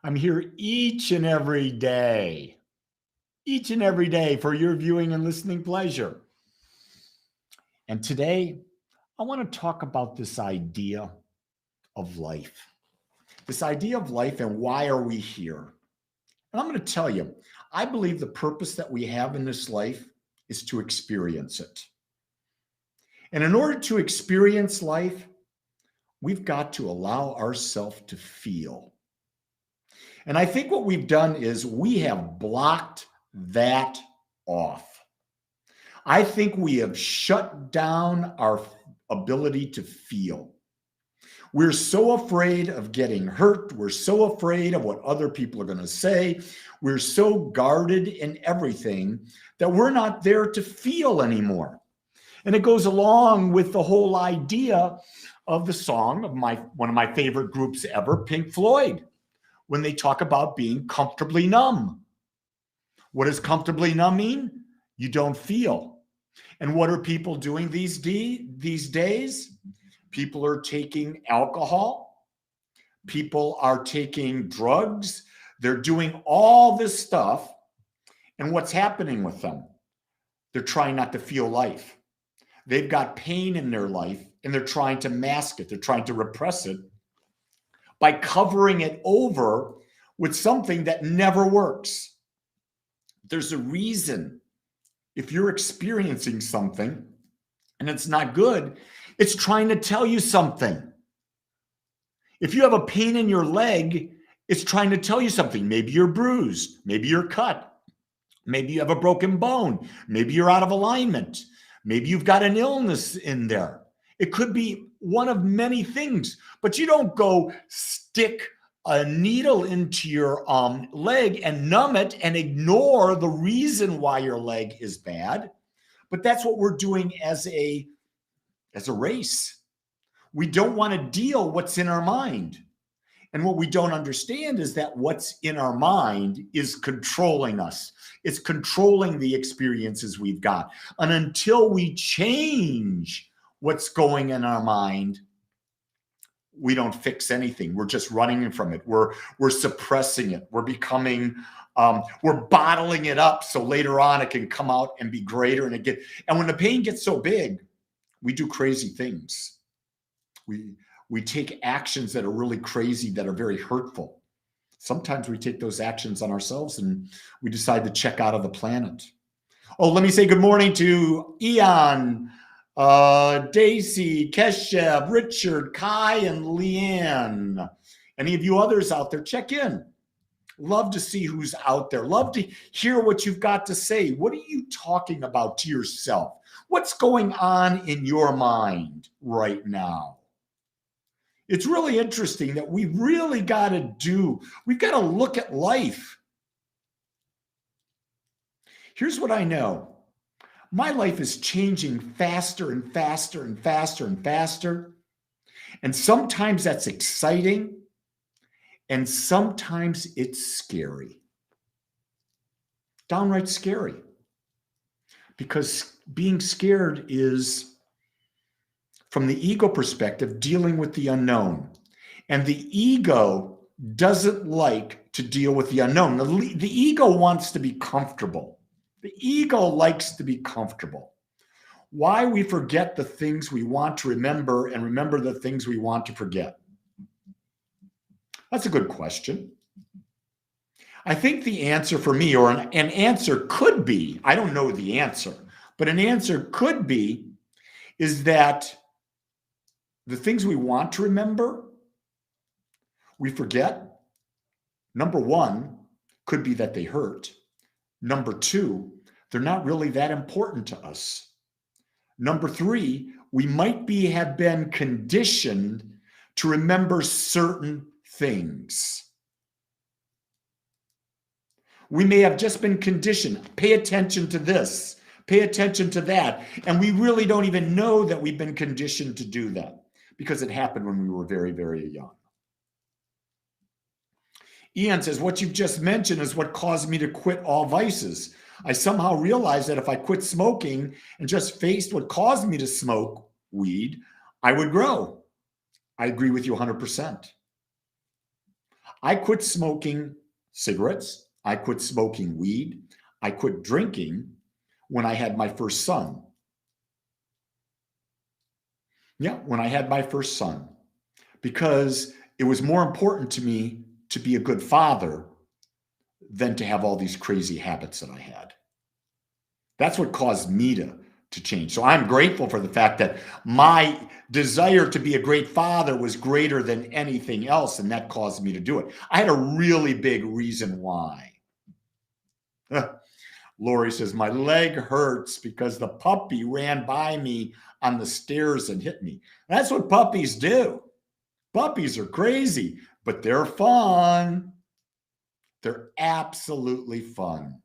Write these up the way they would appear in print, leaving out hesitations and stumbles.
I'm here each and every day for your viewing and listening pleasure. And today, I want to talk about this idea of life. This idea of life and why are we here? And I'm going to tell you, I believe the purpose that we have in this life is to experience it. And in order to experience life, we've got to allow ourselves to feel. And I think what we've done is we have blocked that off. I think we have shut down our ability to feel. We're so afraid of getting hurt. We're so afraid of what other people are going to say. We're so guarded in everything that we're not there to feel anymore. And it goes along with the whole idea of the song of one of my favorite groups ever, Pink Floyd, when they talk about being comfortably numb. What does comfortably numb mean? You don't feel. And what are people doing these days? People are taking alcohol. People are taking drugs. They're doing all this stuff. And what's happening with them? They're trying not to feel life. They've got pain in their life and they're trying to mask it. They're trying to repress it by covering it over with something that never works. There's a reason if you're experiencing something and it's not good, it's trying to tell you something. If you have a pain in your leg, it's trying to tell you something. Maybe you're bruised. Maybe you're cut. Maybe you have a broken bone. Maybe you're out of alignment. Maybe you've got an illness in there. It could be one of many things, but you don't go stick a needle into your leg and numb it and ignore the reason why your leg is bad. But that's what we're doing as a race. We don't want to deal what's in our mind. And what we don't understand is that what's in our mind is controlling us. It's controlling the experiences we've got. And until we change what's going in our mind, we don't fix anything. We're just running from it. We're suppressing it. We're becoming, we're bottling it up so later on it can come out and be greater. And when the pain gets so big, we do crazy things. We take actions that are really crazy, that are very hurtful. Sometimes we take those actions on ourselves and we decide to check out of the planet. Oh, let me say good morning to Ian, Daisy, Keshev, Richard, Kai, and Leanne. Any of you others out there, check in. Love to see who's out there. Love to hear what you've got to say. What are you talking about to yourself? What's going on in your mind right now? It's really interesting that we've got to look at life. Here's what I know. My life is changing faster and faster and faster and faster. And sometimes that's exciting. And sometimes it's scary. Downright scary. Because being scared is, from the ego perspective, dealing with the unknown. And the ego doesn't like to deal with the unknown. The ego wants to be comfortable. The ego likes to be comfortable. Why we forget the things we want to remember and remember the things we want to forget? That's a good question. I think the answer for me, or an answer could be, I don't know the answer, but an answer could be, is that the things we want to remember, we forget. Number one, could be that they hurt. Number two, they're not really that important to us. Number three, we might have been conditioned to remember certain things. We may have just been conditioned. Pay attention to this. Pay attention to that. And we really don't even know that we've been conditioned to do that, because it happened when we were very, very young. Ian says, what you've just mentioned is what caused me to quit all vices. I somehow realized that if I quit smoking and just faced what caused me to smoke weed, I would grow. I agree with you 100%. I quit smoking cigarettes. I quit smoking weed. I quit drinking when I had my first son. Yeah, when I had my first son, because it was more important to me to be a good father than to have all these crazy habits that I had. That's what caused me to change. So I'm grateful for the fact that my desire to be a great father was greater than anything else, and that caused me to do it. I had a really big reason why. Lori says, my leg hurts because the puppy ran by me on the stairs and hit me. That's what puppies do. Puppies are crazy, but they're fun. They're absolutely fun.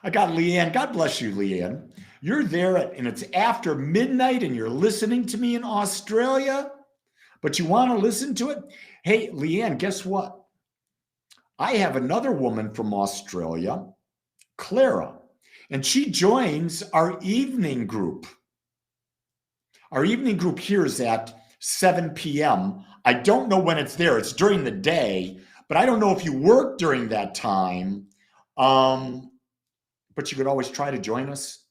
I got Leanne. God bless you, Leanne. You're there and it's after midnight and you're listening to me in Australia, but you want to listen to it? Hey, Leanne, guess what? I have another woman from Australia, Clara, and she joins our evening group. Our evening group here is at 7 p.m. I don't know when it's there. It's during the day, but I don't know if you work during that time. But you could always try to join us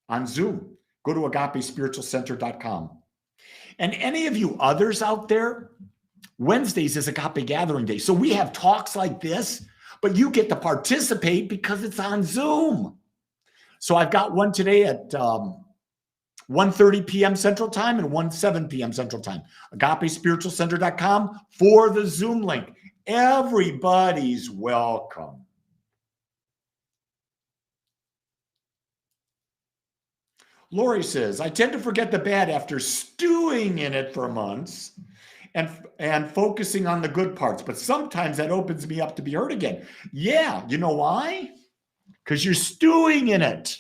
on Zoom. Go to agapespiritualcenter.com. And any of you others out there, Wednesdays is Agape Gathering Day. So we have talks like this, but you get to participate because it's on Zoom. So I've got one today at 1:30 p.m. Central Time and 1:07 p.m. Central Time. Agapespiritualcenter.com for the Zoom link. Everybody's welcome. Lori says, I tend to forget the bad after stewing in it for months and focusing on the good parts. But sometimes that opens me up to be hurt again. Yeah, you know why? Because you're stewing in it.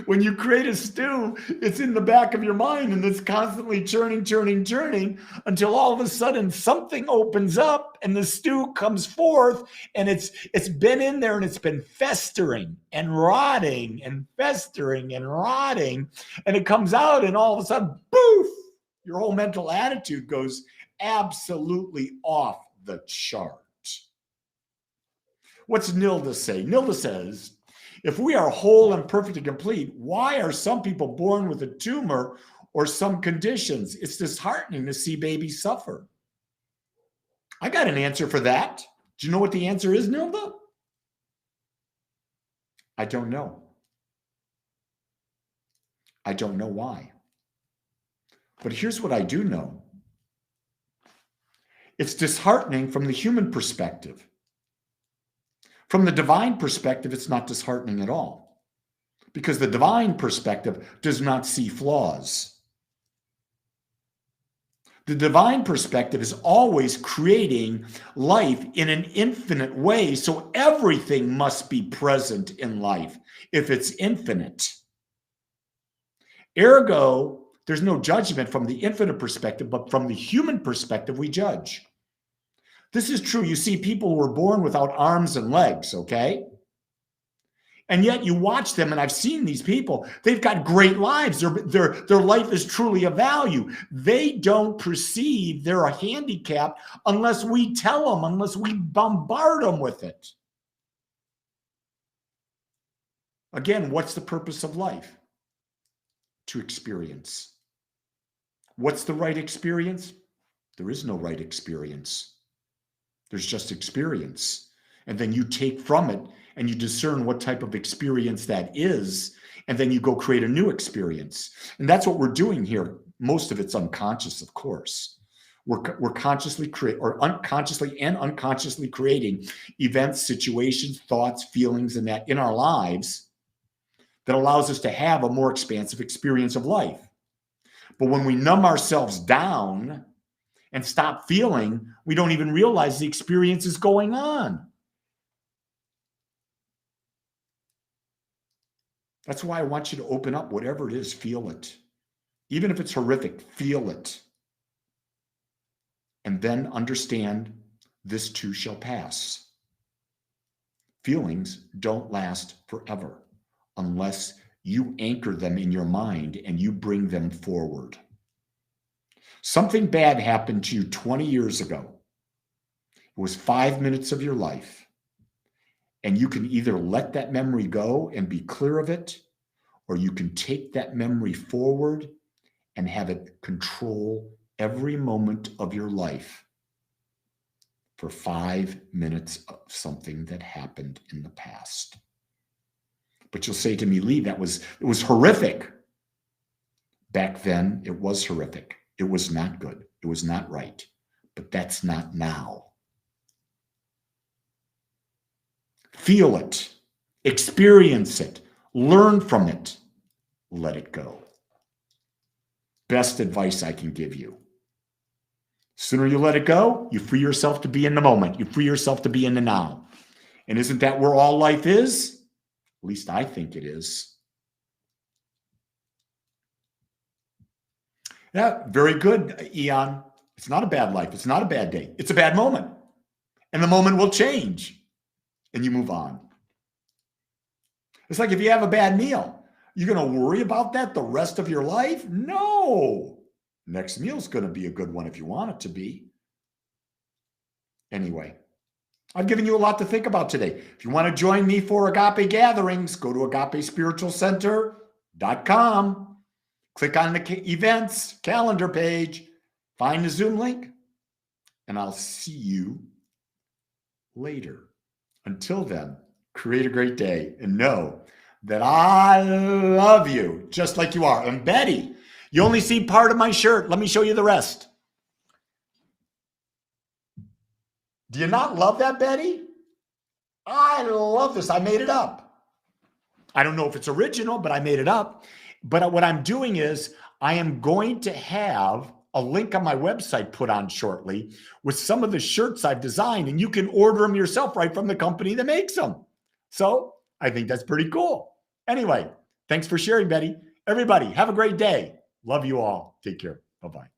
When you create a stew, it's in the back of your mind and it's constantly churning until all of a sudden something opens up and the stew comes forth and it's been in there and it's been festering and rotting and festering and rotting, and it comes out and all of a sudden, poof, your whole mental attitude goes absolutely off the chart. What's Nilda say? Nilda says, if we are whole and perfect and complete, why are some people born with a tumor or some conditions? It's disheartening to see babies suffer. I got an answer for that. Do you know what the answer is, Nilda? I don't know. I don't know why. But here's what I do know. It's disheartening from the human perspective. From the divine perspective, it's not disheartening at all, because the divine perspective does not see flaws. The divine perspective is always creating life in an infinite way, so everything must be present in life if it's infinite. Ergo, there's no judgment from the infinite perspective, but from the human perspective, we judge. This is true. You see, people were born without arms and legs, okay? And yet you watch them, and I've seen these people. They've got great lives. Their life is truly of value. They don't perceive they're a handicap unless we tell them, unless we bombard them with it. Again, what's the purpose of life? To experience. What's the right experience? There is no right experience. There's just experience. And then you take from it and you discern what type of experience that is. And then you go create a new experience. And that's what we're doing here. Most of it's unconscious, of course. We're consciously unconsciously and unconsciously creating events, situations, thoughts, feelings, and that in our lives that allows us to have a more expansive experience of life. But when we numb ourselves down and stop feeling, we don't even realize the experience is going on. That's why I want you to open up. Whatever it is, feel it. Even if it's horrific, feel it. And then understand this too shall pass. Feelings don't last forever unless you anchor them in your mind and you bring them forward. Something bad happened to you 20 years ago. It was 5 minutes of your life. And you can either let that memory go and be clear of it, or you can take that memory forward and have it control every moment of your life for 5 minutes of something that happened in the past. But you'll say to me, Lee, it was horrific. Back then, it was horrific. It was not good. It was not right. But that's not now. Feel it, experience it, learn from it, let it go. Best advice I can give you. Sooner you let it go, you free yourself to be in the moment. You free yourself to be in the now. And isn't that where all life is? At least I think it is. Yeah, very good, Eon. It's not a bad life. It's not a bad day. It's a bad moment. And the moment will change. And you move on. It's like if you have a bad meal, you're going to worry about that the rest of your life? No. Next meal's going to be a good one if you want it to be. Anyway, I've given you a lot to think about today. If you want to join me for Agape gatherings, go to agapespiritualcenter.com. Click on the events calendar page, find the Zoom link, and I'll see you later. Until then, create a great day and know that I love you just like you are. And Betty, you only see part of my shirt. Let me show you the rest. Do you not love that, Betty? I love this. I made it up. I don't know if it's original, but I made it up. But what I'm doing is I am going to have a link on my website put on shortly with some of the shirts I've designed, and you can order them yourself right from the company that makes them. So I think that's pretty cool. Anyway, thanks for sharing, Betty. Everybody, have a great day. Love you all. Take care. Bye-bye.